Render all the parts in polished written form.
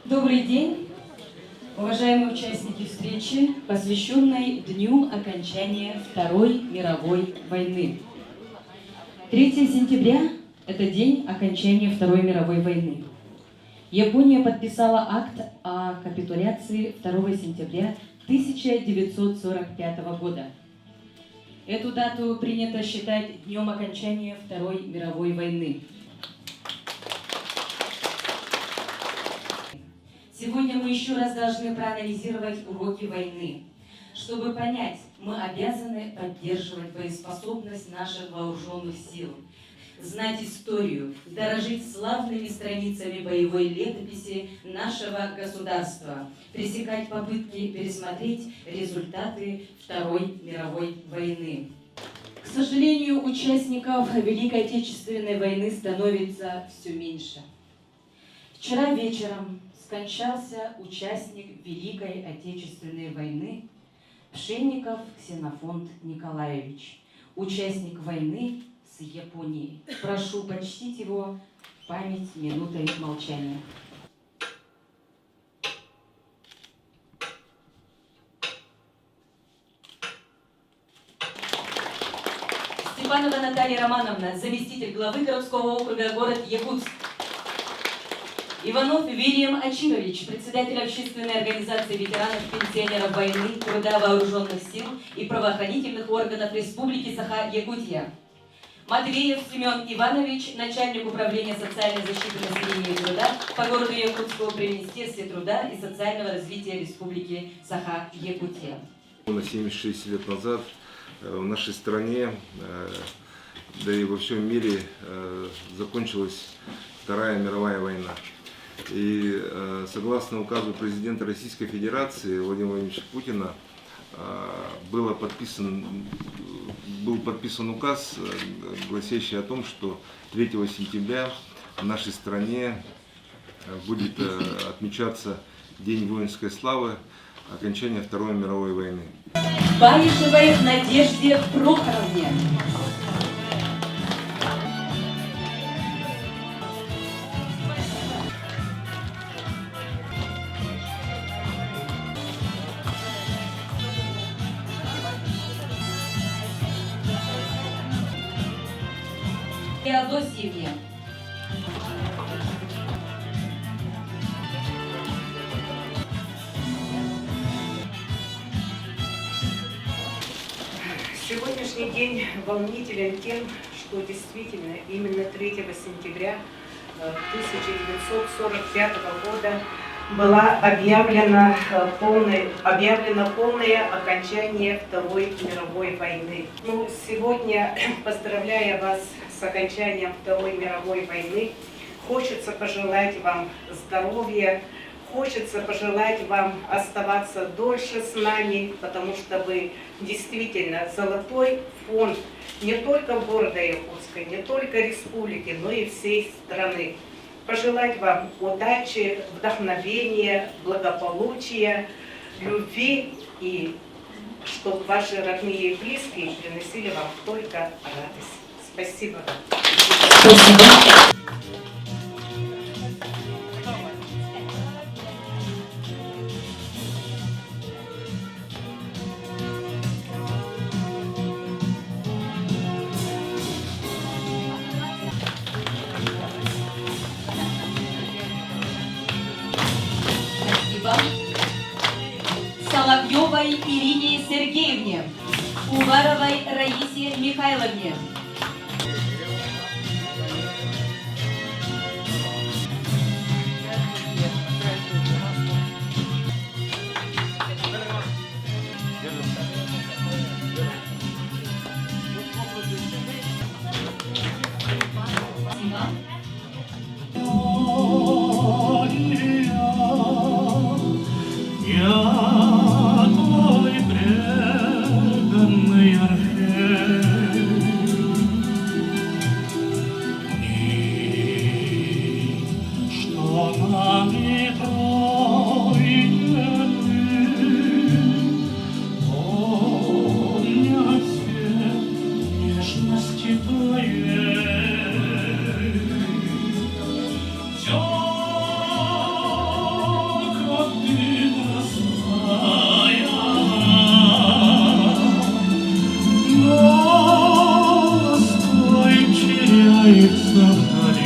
Добрый день, уважаемые участники встречи, посвященной Дню окончания Второй мировой войны. 3 сентября – это день окончания Второй мировой войны. Япония подписала акт о капитуляции 2 сентября 1945 года. Эту дату принято считать днем окончания Второй мировой войны. Сегодня мы еще раз должны проанализировать уроки войны. Чтобы понять, мы обязаны поддерживать боеспособность наших вооруженных сил, знать историю, дорожить славными страницами боевой летописи нашего государства, пресекать попытки пересмотреть результаты Второй мировой войны. К сожалению, участников Великой Отечественной войны становится все меньше. Вчера вечером скончался участник Великой Отечественной войны Пшенников Ксенофонт Николаевич, участник войны с Японией. Прошу почтить его память минутой молчания. Степанова Наталья Романовна, заместитель главы городского округа, город Якутск. Иванов Вильям Ачимович, председатель общественной организации ветеранов-пенсионеров войны, труда вооруженных сил и правоохранительных органов Республики Саха-Якутия. Матвеев Семен Иванович, начальник управления социальной защиты населения и труда по городу Якутску при Министерстве труда и социального развития Республики Саха-Якутия. 76 лет назад в нашей стране, да и во всем мире закончилась Вторая мировая война. И согласно указу президента Российской Федерации Владимира Владимировича Путина был подписан указ, гласящий о том, что 3 сентября в нашей стране будет отмечаться День воинской славы, окончания Второй мировой войны. Баишевой Надежде Прохоровне. Феодосиевне. Сегодняшний день волнителен тем, что действительно именно 3 сентября 1945 года было объявлено полное окончание Второй мировой войны. Сегодня, поздравляя вас с окончанием Второй мировой войны, хочется пожелать вам здоровья, хочется пожелать вам оставаться дольше с нами, потому что вы действительно золотой фонд не только города Якутска, не только республики, но и всей страны. Пожелать вам удачи, вдохновения, благополучия, любви и чтобы ваши родные и близкие приносили вам только радость. Спасибо. Спасибо. Соловьевой Ирине Сергеевне, Уваровой Раисе Михайловне. касается вдали.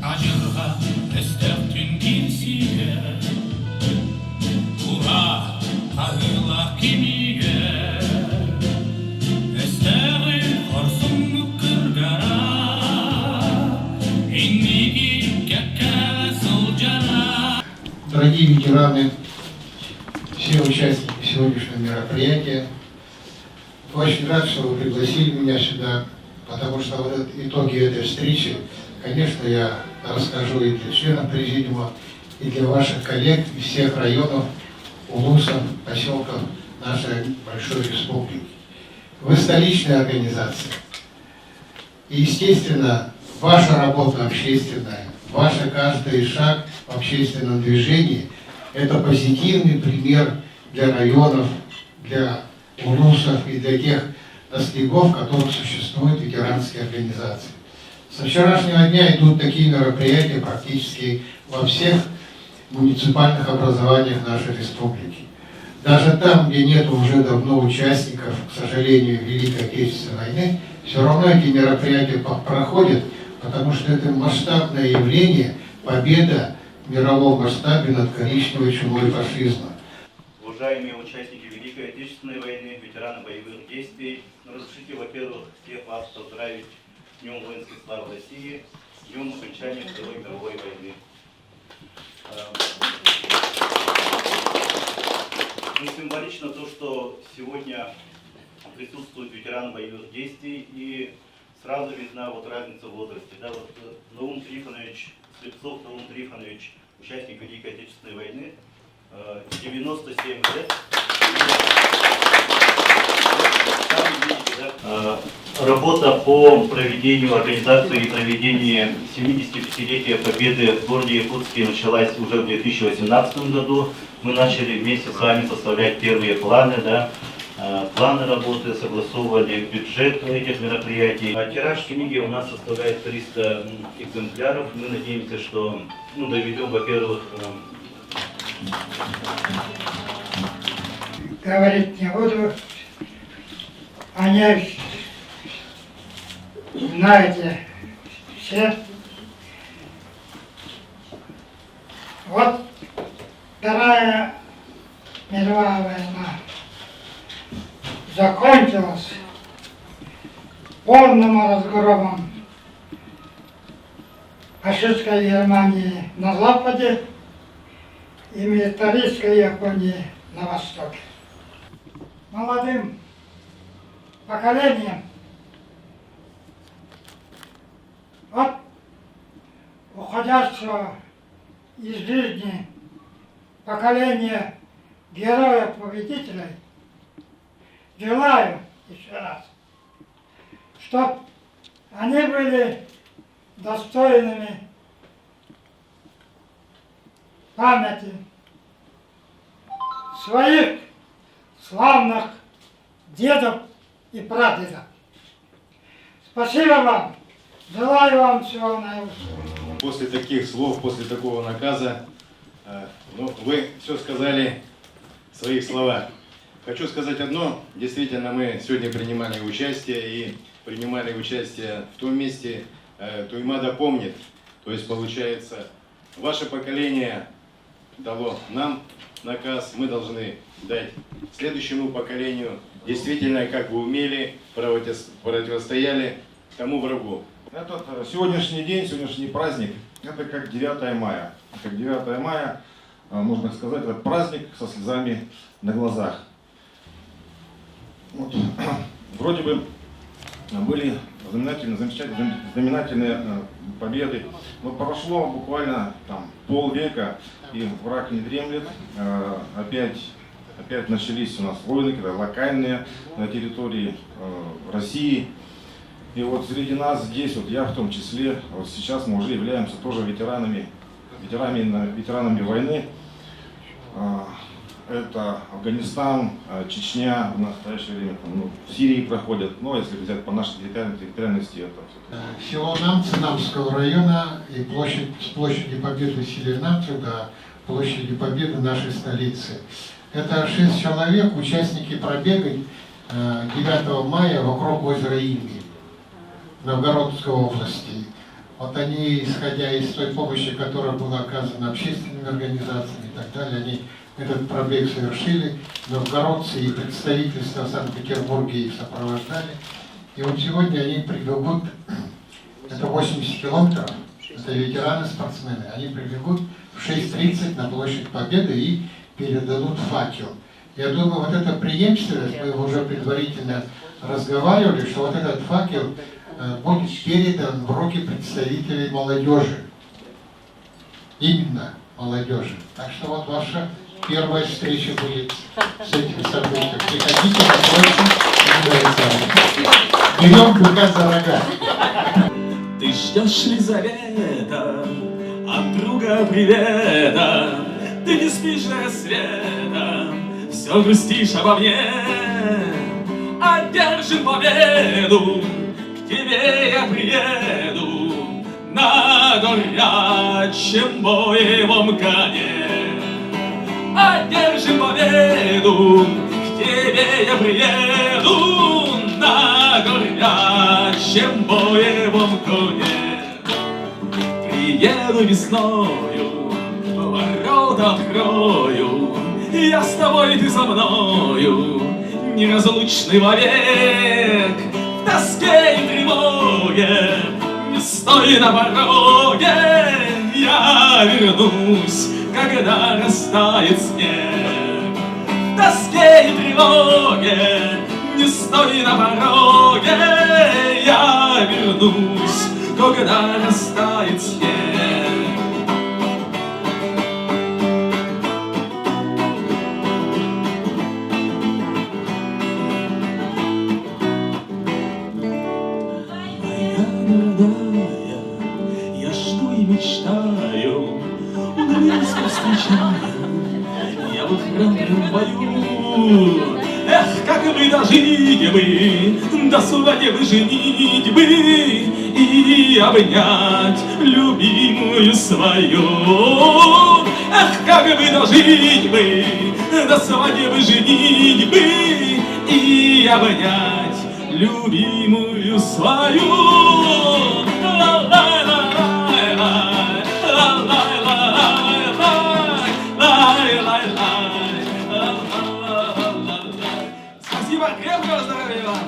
Acığa estettin kimseye, Ura kahıla kimiye, Esteri korsun kırgara, İnnigi kekkele sılcana. Дорогие ветераны, все участники сегодняшнего мероприятия, очень рад, что вы пригласили меня сюда, потому что вот итоги этой встречи, конечно, я расскажу и для членов президиума, и для ваших коллег из всех районов, улусов, поселков нашей большой республики. Вы столичная организация. И, естественно, ваша работа общественная, ваш каждый шаг в общественном движении – это позитивный пример для районов, для улусов и для тех достигов, в которых существуют ветеранские организации. Со вчерашнего дня идут такие мероприятия практически во всех муниципальных образованиях нашей республики. Даже там, где нет уже давно участников, к сожалению, Великой Отечественной войны, все равно эти мероприятия проходят, потому что это масштабное явление, победа в мировом масштабе над коричневой чумой фашизма. Уважаемые участники Великой Отечественной войны, ветераны боевых действий, разрешите, во-первых, всех вас поздравить с Днем воинской славы России, с Днем окончания Второй мировой войны. Ну, символично то, что сегодня присутствуют ветераны боевых действий, и сразу видна вот разница в возрасте. Да, вот Наум Трифонович, Слепцов Наум Трифонович, участник Великой Отечественной войны, 97 лет. Сами видите, да? Работа по проведению, организации и проведению 75-летия Победы в городе Якутске началась уже в 2018 году. Мы начали вместе с вами составлять первые планы, да? Планы работы, согласовывали бюджет этих мероприятий. Тираж книги у нас составляет 300 экземпляров. Мы надеемся, что доведем, во-первых, говорить не буду. Они, знаете, все. Вот Вторая мировая война закончилась полным разгромом фашистской Германии на западе и милитаристской Японии на востоке. Молодым поколением от уходящего из жизни поколения героев-победителей желаю еще раз, чтобы они были достойными памяти своих славных дедов и прадедов. Спасибо вам. Желаю вам всего наилучшего. После таких слов, после такого наказа, вы все сказали в своих словах. Хочу сказать одно. Действительно, мы сегодня принимали участие в том месте, Туймада помнит. То есть, получается, ваше поколение дало нам наказ, мы должны дать следующему поколению. Действительно, как вы умели, противостояли тому врагу. Этот сегодняшний день, сегодняшний праздник, это как 9 мая. Как 9 мая, можно сказать, это праздник со слезами на глазах. Вот. Вроде бы были знаменательные победы, но прошло буквально полвека, и враг не дремлет. Опять начались у нас войны, когда локальные на территории России. И вот среди нас здесь, вот я в том числе, вот сейчас мы уже являемся тоже ветеранами войны. Это Афганистан, Чечня в настоящее время, в Сирии проходят, но если взять по нашей территориальности, это Село Намцы Намского района и с площади Победы в селе Намцы до площади Победы нашей столицы. Это 6 человек, участники пробега 9 мая вокруг озера Ильмень Новгородской области. Вот они, исходя из той помощи, которая была оказана общественными организациями и так далее, они этот пробег совершили. Новгородцы и представительства Санкт-Петербурга их сопровождали. И вот сегодня они прибегут, это 80 километров, это ветераны-спортсмены, они прибегут в 6:30 на площадь Победы и передадут факел. Я думаю, вот эта преемственность, мы уже предварительно разговаривали, что вот этот факел будет передан в руки представителей молодежи. Именно молодежи. Так что вот ваша первая встреча будет с этим событием. Приходите на площадь. Берем быка за рога. Ты ждешь Лизавета от друга привета. Ты не спишь до рассвета, все грустишь обо мне. Одержим победу, к тебе я приеду на горячем боевом коне. Одержим победу, к тебе я приеду на горячем боевом коне. Приеду весною, ворота открою, я с тобой, ты со мною, неразлучный вовек. В тоске и тревоге, не стой на пороге, я вернусь, когда растает снег. В тоске и тревоге, не стой на пороге, я вернусь, когда растает снег. Мечтаю, удалиться встречаю, я в храбром бою. Эх, как бы дожить бы до свадьбы, женитьбы и обнять любимую свою. Эх, как бы дожить бы до свадьбы, женитьбы и обнять любимую свою. Спасибо, крепкого здоровья вам!